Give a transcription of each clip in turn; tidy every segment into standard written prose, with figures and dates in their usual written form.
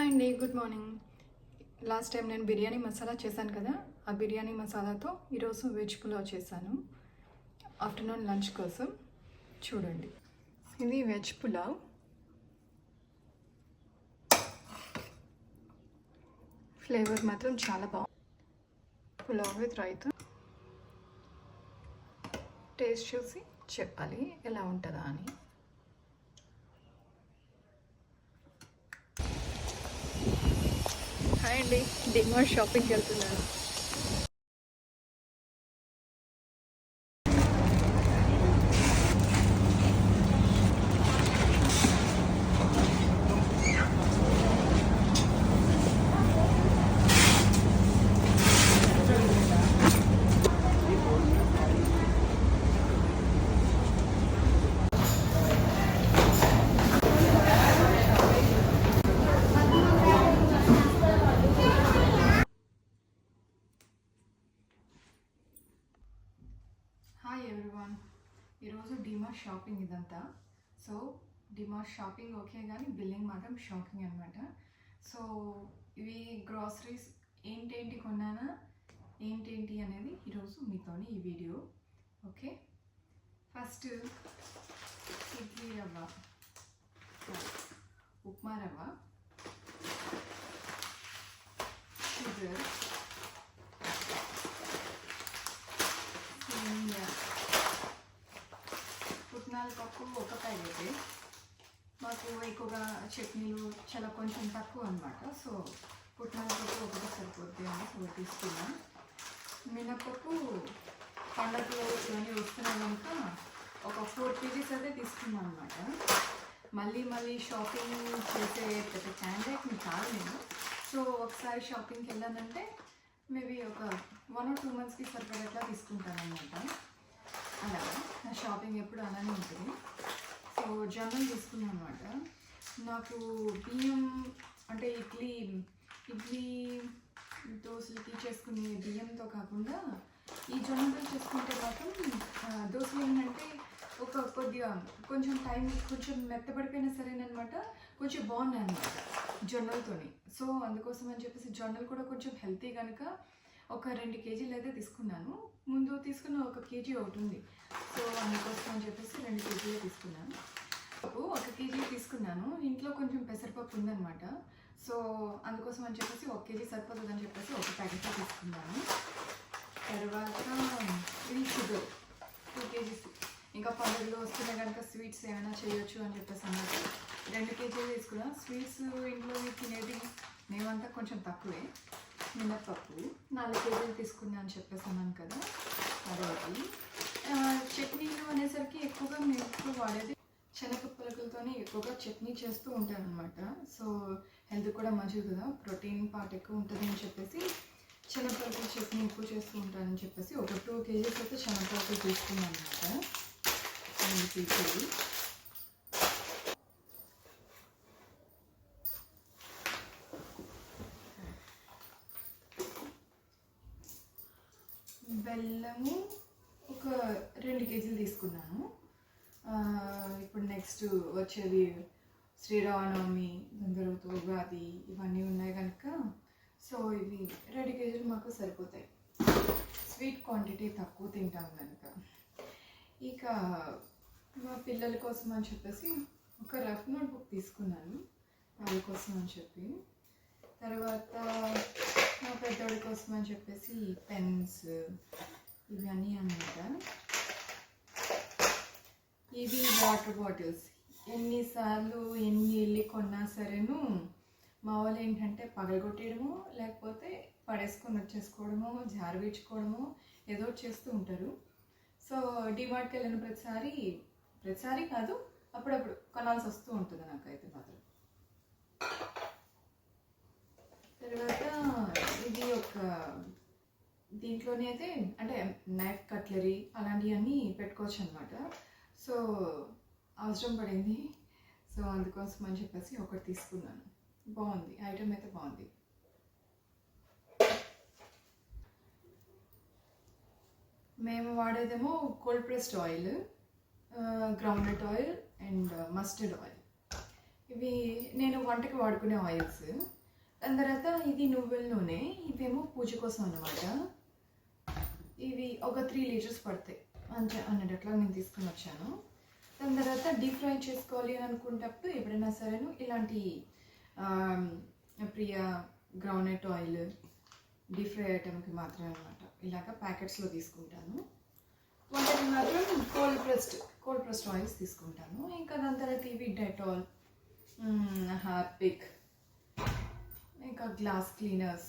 Hi అండి, good morning. Last time నేను బిర్యానీ మసాలా చేశాను కదా, ఆ బిర్యానీ మసాలాతో ఈరోజు వెజ్ పులావ్ చేశాను ఆఫ్టర్నూన్ లంచ్ కోసం. చూడండి, ఇది వెజ్ పులావ్. ఫ్లేవర్ మాత్రం చాలా బాగుంది. పులావ్ విత్ రైతా. టేస్ట్ చూసి చెప్పాలి ఎలా ఉంటుందా అని. హాయ్ అండి, డిమార్ట్ షాపింగ్కి వెళ్తున్నాను. హాయ్ ఎవ్రీవన్, ఈరోజు డిమార్ట్ షాపింగ్ ఇదంతా. సో డిమార్ట్ షాపింగ్ ఓకే, కానీ బిల్లింగ్ మాత్రం షాకింగ్ అనమాట. సో ఇవి గ్రాసరీస్ ఏంటేంటి కొన్నానా ఏంటేంటి అనేది ఈరోజు మీతోని ఈ వీడియో. ఓకే, ఫస్ట్ ఇడ్లీ రవ్వ, ఉప్మా రవ్వ, షుగర్, పుట్నాల పప్పు ఒక ప్యాకెట్. మాకు ఎక్కువగా చట్నీలు చాలా కొంచెం తక్కువ అనమాట. సో పుట్నాల పప్పు ఒకటి సరిపోద్ది అని సో తీసుకున్నాం. మినపప్పు పండగలు ఇవన్నీ వస్తున్నాయి కనుక ఒక 4 kgs అయితే తీసుకున్నాం అనమాట. మళ్ళీ షాపింగ్ చేసే పెద్ద క్యాండిడేట్ని కాదు నేను. సో ఒకసారి షాపింగ్కి వెళ్ళానంటే మేబీ ఒక 1 or 2 monthsకి సరిపడేట్లా తీసుకుంటాను అనమాట. అలాగా నా షాపింగ్ ఎప్పుడు అలానే ఉంటుంది. సో జొన్నలు తీసుకున్నాను అనమాట. నాకు బియ్యం అంటే ఇడ్లీ దోశలకి చేసుకునే బియ్యంతో కాకుండా ఈ జొన్నలు చేసుకుంటే మాత్రం దోశలు ఏంటంటే కొద్దిగా కొంచెం టైం కొంచెం మెత్తపడిపోయినా సరేనమాట, కొంచెం బాగున్నాయి అనమాట జొన్నలతోని. సో అందుకోసం అని చెప్పేసి జొన్నలు కూడా కొంచెం హెల్తీ కనుక ఒక 2 kgs అయితే తీసుకున్నాను. ముందు తీసుకున్న 1 kg ఒకటి ఉంది. సో అందుకోసం అని చెప్పేసి 2 kgs తీసుకున్నాను. 1 kg తీసుకున్నాను. ఇంట్లో కొంచెం పెసరపప్పు ఉందన్నమాట. సో అందుకోసం అని చెప్పేసి 1 kg సరిపోతుంది అని చెప్పేసి 1 ప్యాకెట్ తీసుకున్నాను. తర్వాత ఇది షుగర్ 2 kgs. ఇంకా పండుగలు వస్తున్నాయి కనుక స్వీట్స్ ఏమైనా చేయొచ్చు అని చెప్పేసి అన్నట్టు 2 kgs తీసుకున్నాను. స్వీట్స్ ఇంట్లో తినేది మేమంతా కొంచెం తక్కువే. మినప్పప్పు 4 kgs తీసుకున్నా అని చెప్పేసి అన్నాను కదా, అదొకటి. చట్నీలు అనేసరికి ఎక్కువగా మేము ఎక్కువ వాడేది శనగపప్పులతోనే ఎక్కువగా చట్నీ చేస్తూ ఉంటాను అనమాట. సో హెల్త్ కూడా మంచిది కదా, ప్రోటీన్ పార్ట్ ఎక్కువ ఉంటుంది అని చెప్పేసి శనగపప్పుల చట్నీ ఎక్కువ చేస్తూ ఉంటానని చెప్పేసి ఒక 2 kgs అయితే శనగపప్పులు తీసుకున్నాను అనమాట. 2 kg. బెల్లము ఒక 2 kgs తీసుకున్నాను. ఇప్పుడు నెక్స్ట్ వచ్చేది శ్రీరామనవమి, దాని తర్వాత ఉగాది ఇవన్నీ ఉన్నాయి కనుక సో ఇవి 2 kgs మాకు సరిపోతాయి. స్వీట్ క్వాంటిటీ తక్కువ తింటాం కనుక. ఇక మా పిల్లల కోసం అని చెప్పేసి ఒక రఫ్ నోట్బుక్ తీసుకున్నాను వాళ్ళ కోసం అని చెప్పి. తర్వాత మా పెద్దవాడి కోసం అని చెప్పేసి పెన్స్ ఇవన్నీ అన్నమాట. ఇవి వాటర్ బాటిల్స్. ఎన్నిసార్లు ఎన్ని కొన్నా సరేను మా వాళ్ళు ఏంటంటే పగలగొట్టేయడము, లేకపోతే పడేసుకొని వచ్చేసుకోవడము, జారవిడ్చుకోవడము ఏదో చేస్తూ ఉంటారు. సో డిమార్ట్కి వెళ్ళిన ప్రతిసారి కాదు, అప్పుడప్పుడు కొనాల్సి వస్తూ ఉంటుంది నాకైతే మాత్రం. తర్వాత ఇది ఒక దీంట్లోనే అయితే అంటే నైఫ్, కట్లరీ అలాంటివన్నీ పెట్టుకోవచ్చు అనమాట. సో అవసరం పడింది. సో అందుకోసం అని చెప్పేసి ఒకటి తీసుకున్నాను. బాగుంది, ఐటమ్ అయితే బాగుంది. మేము వాడేదేమో cold pressed oil, groundnut oil and mustard oil. ఇవి నేను వంటకి వాడుకునే ఆయిల్స్. దాని తర్వాత ఇది నువ్వుల నూనె, ఇవేమో పూజ కోసం అన్నమాట. ఇవి ఒక 3 లీటర్స్ పడతాయి అంతే అన్నట్లా నేను తీసుకుని వచ్చాను. దాని తర్వాత డీప్ ఫ్రై చేసుకోవాలి అనుకున్నప్పుడు ఎప్పుడైనా సరేను ఇలాంటి ప్రియా గ్రౌండ్నట్ ఆయిల్ డీప్ ఫ్రై ఐటమ్కి మాత్రమే అనమాట ఇలాగ ప్యాకెట్స్లో తీసుకుంటాను. వంటకి మాత్రం కోల్డ్ ప్రెస్డ్ ఆయిల్స్ తీసుకుంటాను. ఇంకా దాని తర్వాత ఇవి డెటాల్, హార్పిక్, ఇంకా గ్లాస్ క్లీనర్స్.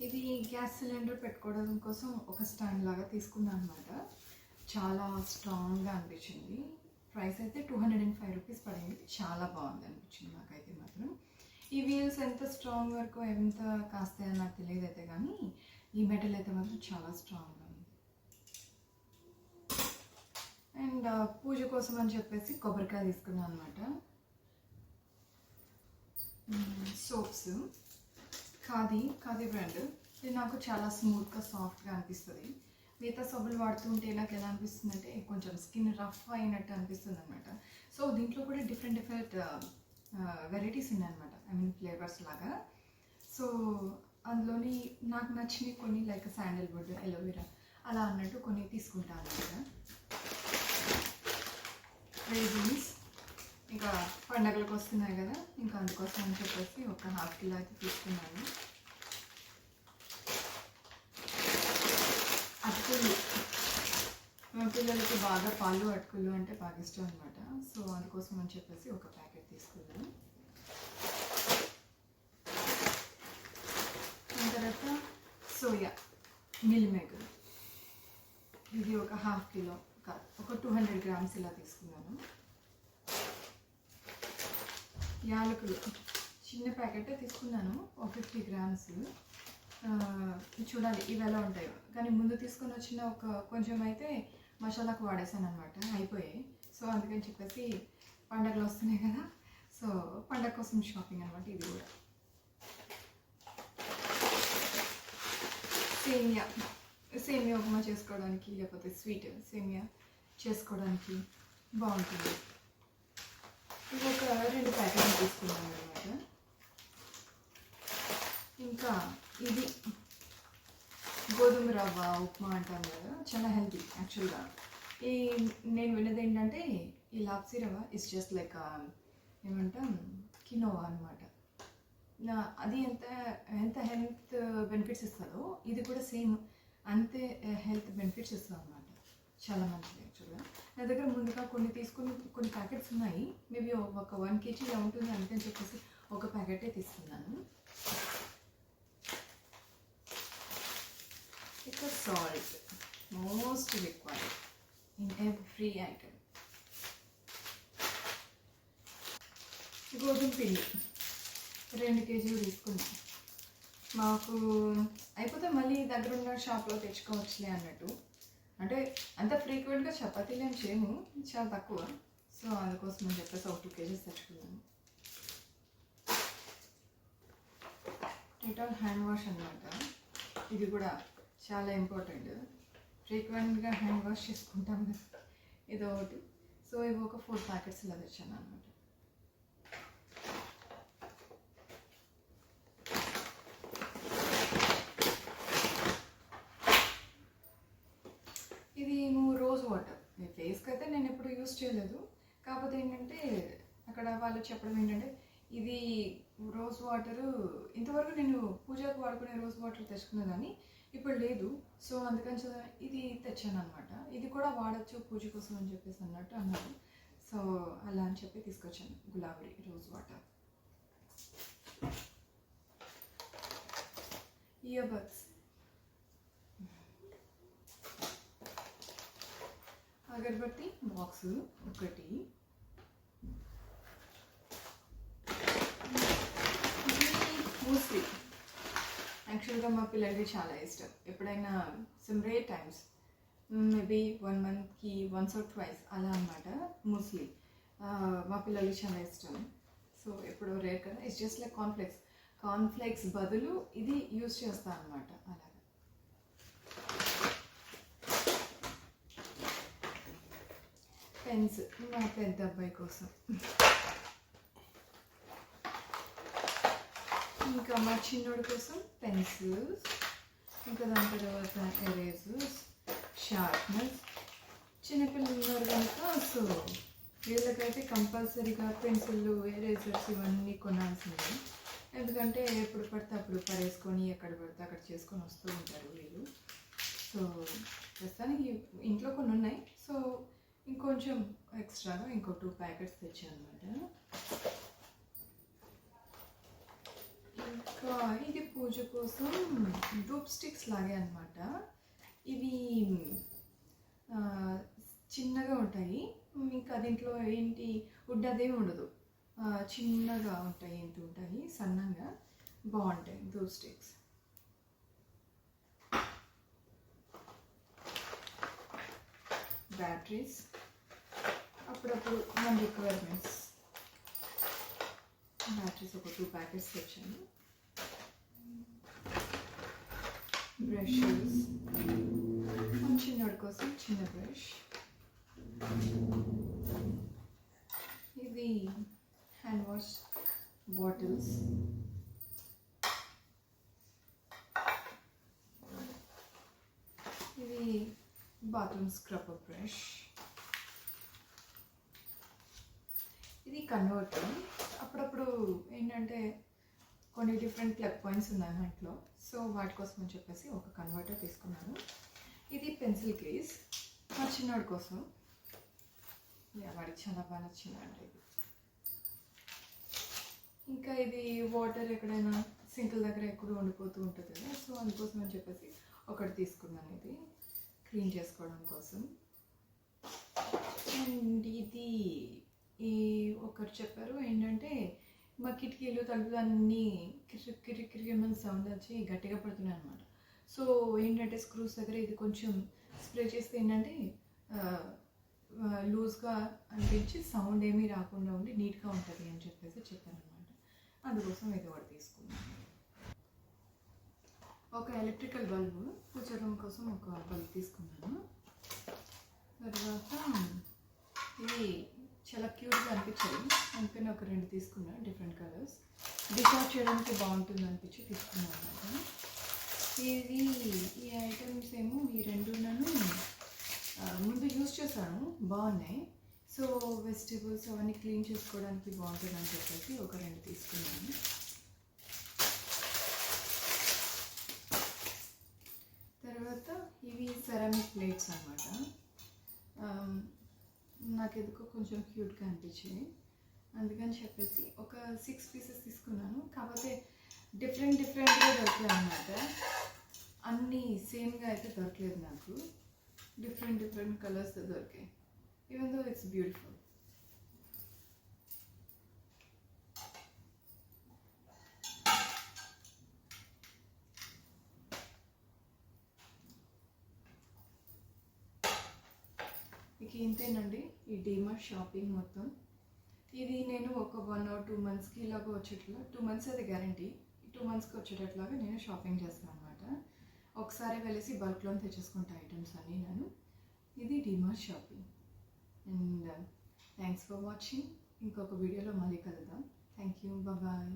ఇది గ్యాస్ సిలిండర్ పెట్టుకోవడం కోసం ఒక స్టాండ్ లాగా తీసుకున్నాను అనమాట. చాలా స్ట్రాంగ్గా అనిపించింది. ప్రైస్ అయితే 205 రూపీస్ పడింది. చాలా బాగుంది అనిపించింది నాకైతే మాత్రం. ఈ వీల్స్ ఎంత స్ట్రాంగ్ వరకు ఎంత కాస్తాయో నాకు తెలియదు అయితే, కానీ ఈ మెటల్ అయితే మాత్రం చాలా స్ట్రాంగ్గా ఉంది. అండ్ పూజ కోసం అని చెప్పేసి కొబ్బరికాయ తీసుకున్నాను అనమాట. Soaps khadi brand. ఇది నాకు చాలా స్మూత్గా సాఫ్ట్గా అనిపిస్తుంది. మిగతా సబ్బులు వాడుతుంటే నాకు ఎలా అనిపిస్తుంది అంటే కొంచెం స్కిన్ రఫ్ అయినట్టు అనిపిస్తుంది అనమాట. సో దీంట్లో కూడా డిఫరెంట్ వెరైటీస్ ఉన్నాయన్నమాట, ఐ మీన్ ఫ్లేవర్స్ లాగా. సో అందులోని నాకు నచ్చినవి కొన్ని లైక్ శాండల్వుడ్, ఎలోవెరా అలా అన్నట్టు కొన్ని తీసుకుంటాను అనమాట. రేజిన్స్ ఇంకా పండగలకు వస్తున్నాయి కదా, ఇంకా అందుకోసం అని చెప్పేసి ఒక 1/2 కిలో అయితే తీసుకున్నాను. అటుకులు, మా పిల్లలకి బాగా పాలు అటుకులు అంటే బాగా ఇష్టం అనమాట. సో అందుకోసం అని చెప్పేసి ఒక ప్యాకెట్ తీసుకున్నాను. దాని తర్వాత సోయా మిల్ మేకర్, ఇది ఒక 1/2 కిలో, ఒక 200 గ్రామ్స్ ఇలా తీసుకున్నాను. యాలకులు చిన్న ప్యాకెటే తీసుకున్నాను, ఒక 50 గ్రామ్స్. చూడాలి ఇవి ఎలా ఉంటాయో, కానీ ముందు తీసుకొని వచ్చిన ఒక కొంచెం అయితే మసాలాకు వాడేసాను అనమాట, అయిపోయాయి. సో అందుకని చెప్పేసి పండగలు వస్తున్నాయి కదా, సో పండగ కోసం షాపింగ్ అనమాట ఇది కూడా. సేమియా ఉప్మా చేసుకోవడానికి, లేకపోతే స్వీట్ సేమియా చేసుకోవడానికి బాగుంటుంది. ఇది ఒక 2 ప్యాకెట్లు తీసుకున్నాను అనమాట. ఇంకా ఇది గోధుమ రవ్వ ఉప్మా అంటాం కదా, చాలా హెల్తీ యాక్చువల్గా. ఈ నేను విన్నది ఏంటంటే ఈ లాప్సీ రవ్వ ఇస్ జస్ట్ లైక్ ఏమంటాం కినోవా అనమాట. అది ఎంత హెల్త్ బెనిఫిట్స్ ఇస్తుందో ఇది కూడా సేమ్ అంతే హెల్త్ బెనిఫిట్స్ ఇస్తుంది అనమాట. చాలా మంచిది యాక్చువల్గా. నా దగ్గర ముందుగా కొన్ని ప్యాకెట్స్ ఉన్నాయి, మేబీ ఒక 1 kg ఉంటుంది అందుకని చెప్పేసి ఒక ప్యాకెటే తీసుకున్నాను. ఇక salt most required in every item. గోధుమ పిండి 2 kg తీసుకున్నాం. మాకు అయిపోతే మళ్ళీ దగ్గర ఉన్న షాప్లో తెచ్చుకోవచ్చులే అన్నట్టు. అంటే అంత ఫ్రీక్వెంట్గా చపాతీలు ఏం చేయము, చాలా తక్కువ. సో అందుకోసం అని చెప్పేసి ఒక 2 kg తెచ్చుకున్నాను. డెటాల్ హ్యాండ్ వాష్ అనమాట, ఇది కూడా చాలా ఇంపార్టెంట్. ఫ్రీక్వెంట్గా హ్యాండ్ వాష్ చేసుకుంటాం కదా, ఇది ఒకటి. సో ఇవి ఒక 4 ప్యాకెట్స్ ఇలా తెచ్చాను అనమాట. ఇది రోజ్ వాటర్. ఫేస్కి అయితే నేను ఎప్పుడు యూస్ చేయలేదు, కాకపోతే ఏంటంటే అక్కడ వాళ్ళు చెప్పడం ఏంటంటే ఇది రోజ్ వాటరు ఇంతవరకు నేను పూజకు వాడుకునే రోజ్ వాటర్ తెచ్చుకున్నా కానీ ఇప్పుడు లేదు. సో అందుకని ఇది తెచ్చాను అనమాట. ఇది కూడా వాడచ్చు పూజ కోసం అని చెప్పేసి అన్నట్టు అన్నారు. సో అలా అని చెప్పి తీసుకొచ్చాను గులాబీ రోజ్ వాటర్. ఇయర్ బడ్స్, అగరబత్తి బాక్స్ ఒకటి, మూస్లీ. యాక్చువల్గా మా పిల్లలకి చాలా ఇష్టం. ఎప్పుడైనా some rare times, maybe 1 monthకి once or twice అలా అనమాట మూస్లీ. మా పిల్లలకి చాలా ఇష్టం. సో ఎప్పుడో రేర్ కదా, ఇట్స్ జస్ట్ లైక్ కార్న్ఫ్లేక్స్ బదులు ఇది యూజ్ చేస్తాను అనమాట. అలాగా పెన్స్ మా పెద్ద అబ్బాయి కోసం. ఇంకా మా చిన్నోడి కోసం పెన్సిల్స్, ఇంకా దాని తర్వాత ఎరేజర్స్, షార్ప్నర్స్. చిన్నపిల్లలు ఉన్నారు కనుక సో వీళ్ళకైతే కంపల్సరీగా పెన్సిళ్ళు, ఎరేజర్స్ ఇవన్నీ కొనాల్సిందే. ఎందుకంటే ఎప్పుడు పడితే అప్పుడు పడేసుకొని ఎక్కడ పడితే అక్కడ చేసుకొని వస్తూ ఉంటారు వీళ్ళు. సో ప్రస్తుతానికి ఇంట్లో కొన్ని ఉన్నాయి. సో ఇంకొంచెం ఎక్స్ట్రాగా ఇంకో 2 ప్యాకెట్స్ తెచ్చాను అనమాట. ఇంకా ఇది పూజ కోసం ధూప్ స్టిక్స్ లాగే అనమాట. ఇవి చిన్నగా ఉంటాయి. ఇంకా దీంట్లో ఏంటి వుడ్ అదేమి ఉండదు, చిన్నగా ఉంటాయి, ఎంత ఉంటాయి, సన్నగా బాగుంటాయి ధూప్ స్టిక్స్. బ్యాటరీస్ అప్పుడప్పుడు మన రిక్వైర్మెంట్స్. బ్యాటరీస్ ఒక 2 ప్యాకెట్స్ తెచ్చాను. బ్రషెస్, చిన్నోడి కోసం చిన్న బ్రష్. ఇది హ్యాండ్ వాష్ బాటిల్స్. ఇది బాత్రూమ్ స్క్రబ్బర్ బ్రష్. ఇది కన్వర్టర్. అప్పుడప్పుడు ఏంటంటే కొన్ని డిఫరెంట్ ప్లగ్ పాయింట్స్ ఉన్నాయి దాంట్లో, సో వాటి కోసం అని చెప్పేసి ఒక కన్వర్టర్ తీసుకున్నాను. ఇది పెన్సిల్ కేస్ మా చిన్నోడి కోసం. వాడికి చాలా బాగా నచ్చిందండి ఇది. ఇంకా ఇది వాటర్ ఎక్కడైనా సింకుల దగ్గర ఎక్కువ ఉండిపోతూ ఉంటుంది కదా, సో అందుకోసం అని చెప్పేసి ఒకటి తీసుకున్నాను, ఇది క్లీన్ చేసుకోవడం కోసం. అండ్ ఇది ఒకరు చెప్పారు ఏంటంటే మా కిటికీలు తలుపులు అన్నీ కిరికిరిమని సౌండ్ వచ్చి గట్టిగా పడుతున్నాయి అనమాట. సో ఏంటంటే స్క్రూస్ దగ్గర ఇది కొంచెం స్ప్రే చేస్తే ఏంటంటే లూజ్గా అనిపించి సౌండ్ ఏమీ రాకుండా ఉండి నీట్గా ఉంటుంది అని చెప్పేసి చెప్పాను అనమాట. అందుకోసం ఇది ఒకటి తీసుకున్నాను. ఒక ఎలక్ట్రికల్ బల్బు, పూజ రూమ్ కోసం ఒక బల్బ్ తీసుకున్నాను. తర్వాత ఇది చాలా క్యూట్గా అనిపించాయి, అందుకని ఒక 2 తీసుకున్నాను, డిఫరెంట్ కలర్స్. డిషార్ట్ చేయడానికి బాగుంటుంది అనిపించి తీసుకున్నాను అనమాట. ఈ ఐటమ్స్ ఏమో ఈ 2 ముందు యూజ్ చేశాను, బాగున్నాయి. సో వెజిటేబుల్స్ అవన్నీ క్లీన్ చేసుకోవడానికి బాగుంటుంది అని చెప్పేసి ఒక 2 తీసుకున్నాను. తర్వాత ఇవి సెరామిక్ ప్లేట్స్ అనమాట. నాకు ఎందుకో కొంచెం క్యూట్గా అనిపించింది, అందుకని చెప్పేసి ఒక 6 పీసెస్ తీసుకున్నాను. కాకపోతే డిఫరెంట్గా దొరికాయి అన్నమాట. అన్నీ సేమ్గా అయితే దొరకలేదు నాకు, డిఫరెంట్ కలర్స్తో దొరికాయి. Even though it's beautiful. ఇక ఇంతేనండి ఈ డీమార్ట్ షాపింగ్ మొత్తం. ఇది నేను ఒక 1 or 2 monthsకి ఇలాగ వచ్చేట్లా, 2 months అది గ్యారంటీ, 2 monthsకి వచ్చేటట్లాగా నేను షాపింగ్ చేస్తాను అనమాట. ఒకసారి వెళ్ళేసి బల్క్లో తెచ్చేసుకుంటా ఐటమ్స్ అన్నీ నేను. ఇది DMart shopping. And thanks for watching. ఇంకొక వీడియోలో మళ్ళీ కలుద్దాం. Thank you, bye.